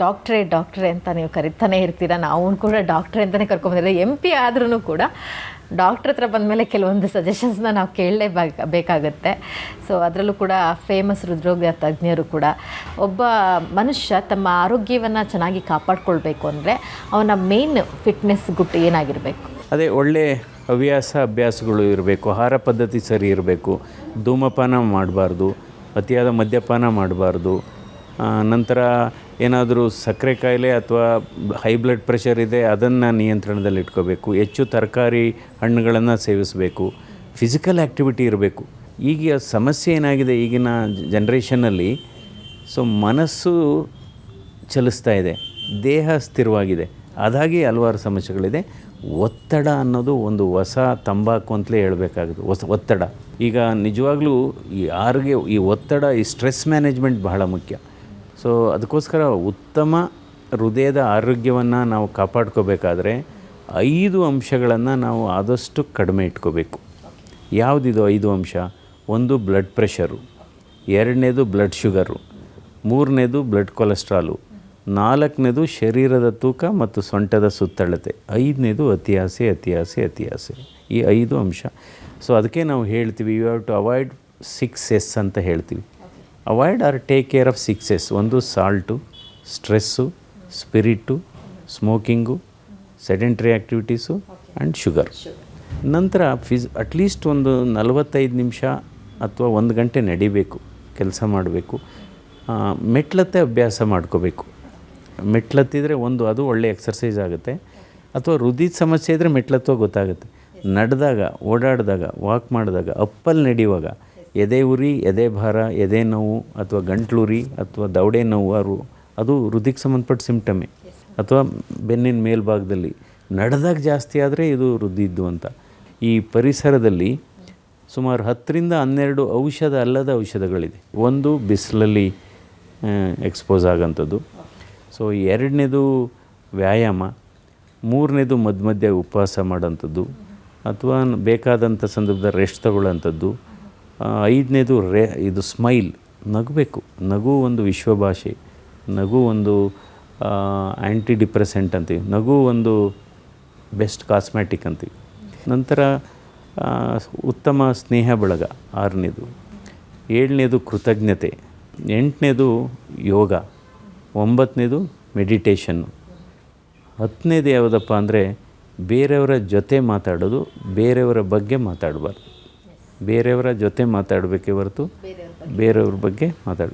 ಡಾಕ್ಟ್ರೇ ಡಾಕ್ಟ್ರೇ ಅಂತ ನೀವು ಕರಿತಾನೆ ಇರ್ತೀರ. ನಾವು ಕೂಡ ಡಾಕ್ಟ್ರೇ ಅಂತಲೇ ಕರ್ಕೊಂಬಂದಿದ್ದೀವಿ. MP ಆದ್ರೂ ಕೂಡ ಡಾಕ್ಟ್ರ್ ಹತ್ರ ಬಂದಮೇಲೆ ಕೆಲವೊಂದು ಸಜೆಷನ್ಸ್ನ ನಾವು ಬೇಕಾಗುತ್ತೆ. ಸೊ ಅದರಲ್ಲೂ ಕೂಡ ಫೇಮಸ್ ಹೃದ್ರೋಗ ತಜ್ಞರು ಕೂಡ ಒಬ್ಬ ಮನುಷ್ಯ ತಮ್ಮ ಆರೋಗ್ಯವನ್ನು ಚೆನ್ನಾಗಿ ಕಾಪಾಡಿಕೊಳ್ಬೇಕು ಅಂದರೆ ಅವನ ಮೇನ್ ಫಿಟ್ನೆಸ್ ಗುಟ್ಟು ಏನಾಗಿರಬೇಕು? ಅದೇ ಒಳ್ಳೆ ಅಭ್ಯಾಸಗಳು ಇರಬೇಕು, ಆಹಾರ ಪದ್ಧತಿ ಸರಿ ಇರಬೇಕು, ಧೂಮಪಾನ ಮಾಡಬಾರ್ದು, ಅತಿಯಾದ ಮದ್ಯಪಾನ ಮಾಡಬಾರ್ದು. ನಂತರ ಏನಾದರೂ ಸಕ್ಕರೆ ಕಾಯಿಲೆ ಅಥವಾ ಹೈ ಬ್ಲಡ್ ಪ್ರೆಷರ್ ಇದೆ, ಅದನ್ನು ನಿಯಂತ್ರಣದಲ್ಲಿ ಇಟ್ಕೋಬೇಕು. ಹೆಚ್ಚು ತರಕಾರಿ ಹಣ್ಣುಗಳನ್ನು ಸೇವಿಸಬೇಕು, ಫಿಸಿಕಲ್ ಆ್ಯಕ್ಟಿವಿಟಿ ಇರಬೇಕು. ಈಗ ಸಮಸ್ಯೆ ಏನಾಗಿದೆ ಈಗಿನ ಜನ್ರೇಷನ್ನಲ್ಲಿ, ಸೊ ಮನಸ್ಸು ಚಲಿಸ್ತಾ ಇದೆ, ದೇಹ ಸ್ಥಿರವಾಗಿದೆ, ಅದಾಗಿ ಹಲವಾರು ಸಮಸ್ಯೆಗಳಿದೆ. ಒತ್ತಡ ಅನ್ನೋದು ಒಂದು ಹೊಸ ತಂಬಾಕು ಅಂತಲೇ ಹೇಳಬೇಕಾಗುತ್ತೆ. ಒತ್ತಡ ಈಗ ನಿಜವಾಗ್ಲೂ ಈ ಒತ್ತಡ, ಈ ಸ್ಟ್ರೆಸ್ ಮ್ಯಾನೇಜ್ಮೆಂಟ್ ಬಹಳ ಮುಖ್ಯ. ಸೊ ಅದಕ್ಕೋಸ್ಕರ ಉತ್ತಮ ಹೃದಯದ ಆರೋಗ್ಯವನ್ನು ನಾವು ಕಾಪಾಡ್ಕೋಬೇಕಾದ್ರೆ 5 ಅಂಶಗಳನ್ನು ನಾವು ಆದಷ್ಟು ಕಡಿಮೆ ಇಟ್ಕೋಬೇಕು. ಯಾವುದಿದು 5 ಅಂಶ? 1 ಬ್ಲಡ್ ಪ್ರೆಷರು, 2ನೇದು ಬ್ಲಡ್ ಶುಗರು, 3ನೇದು ಬ್ಲಡ್ ಕೊಲೆಸ್ಟ್ರಾಲು, 4ನೇದು ಶರೀರದ ತೂಕ ಮತ್ತು ಸೊಂಟದ ಸುತ್ತಳತೆ, 5ನೇದು ಅತಿ ಆಸೆ. ಈ 5 ಅಂಶ. ಸೊ ಅದಕ್ಕೆ ನಾವು ಹೇಳ್ತೀವಿ, you have to avoid 6S ಅಂತ ಹೇಳ್ತೀವಿ. Avoid or take care of 6S. 1 salt, stress, spirit, smoking, sedentary activities and sugar. ನಂತರ ಅಟ್ಲೀಸ್ಟ್ ಒಂದು 45 ನಿಮಿಷ ಅಥವಾ 1 ಗಂಟೆ ನಡಿಬೇಕು, ಕೆಲಸ ಮಾಡಬೇಕು. ಮೆಟ್ಲತ್ತೆ ಅಭ್ಯಾಸ ಮಾಡ್ಕೋಬೇಕು. ಮೆಟ್ಲತ್ತಿದ್ರೆ ಅದು ಒಳ್ಳೆ ಎಕ್ಸರ್ಸೈಸ್ ಆಗುತ್ತೆ. ಅಥವಾ ಹೃದಯದ ಸಮಸ್ಯೆ ಇದ್ದರೆ ಮೆಟ್ಲತ್ತೋ ಗೊತ್ತಾಗುತ್ತೆ. ನಡೆದಾಗ, ಓಡಾಡಿದಾಗ, ವಾಕ್ ಮಾಡಿದಾಗ, ಅಪ್ಪಲ್ಲಿ ನಡೆಯುವಾಗ ಎದೆ ಉರಿ, ಎದೆ ಭಾರ, ಎದೆ ನೋವು ಅಥವಾ ಗಂಟ್ಲುರಿ ಅಥವಾ ದವಡೆ ನೋವು, ಅದು ಹೃದಯಕ್ಕೆ ಸಂಬಂಧಪಟ್ಟ ಸಿಂಪ್ಟಮೇ. ಅಥವಾ ಬೆನ್ನಿನ ಮೇಲ್ಭಾಗದಲ್ಲಿ ನಡೆದಾಗ ಜಾಸ್ತಿ ಆದರೆ ಇದು ಹೃದಯದ್ದು ಅಂತ. ಈ ಪರಿಸರದಲ್ಲಿ ಸುಮಾರು 10ರಿಂದ 12 ಅಲ್ಲದ ಔಷಧಗಳಿದೆ. 1 ಬಿಸಿಲಲ್ಲಿ ಎಕ್ಸ್ಪೋಸ್ ಆಗೋಂಥದ್ದು. ಸೊ 2ನೇದು ವ್ಯಾಯಾಮ, 3ನೇದು ಮಧ್ಯೆ ಉಪವಾಸ ಮಾಡೋಂಥದ್ದು ಅಥವಾ ಬೇಕಾದಂಥ ಸಂದರ್ಭದಲ್ಲಿ ರೆಸ್ಟ್ ತಗೊಳ್ಳೋಂಥದ್ದು, 5ನೇದು ಇದು ಸ್ಮೈಲ್, ನಗಬೇಕು. ನಗು ಒಂದು ವಿಶ್ವಭಾಷೆ, ನಗು ಒಂದು ಆ್ಯಂಟಿ ಡಿಪ್ರೆಸೆಂಟ್ ಅಂತೀವಿ, ನಗು ಒಂದು ಬೆಸ್ಟ್ ಕಾಸ್ಮೆಟಿಕ್ ಅಂತೀವಿ. ನಂತರ ಉತ್ತಮ ಸ್ನೇಹ ಬಳಗ 6ನೇದು, 7ನೇದು ಕೃತಜ್ಞತೆ, 8ನೇದು ಯೋಗ, 9ನೇದು ಮೆಡಿಟೇಷನ್ನು, 10ನೇದು ಯಾವುದಪ್ಪ ಅಂದರೆ ಬೇರೆಯವರ ಜೊತೆ ಮಾತಾಡೋದು, ಬೇರೆಯವರ ಬಗ್ಗೆ ಮಾತಾಡಬಾರ್ದು. ಬೇರೆಯವರ ಜೊತೆ ಮಾತಾಡಬೇಕೇ ಹೊರತು ಬೇರೆಯವ್ರ ಬಗ್ಗೆ ಮಾತಾಡಿ.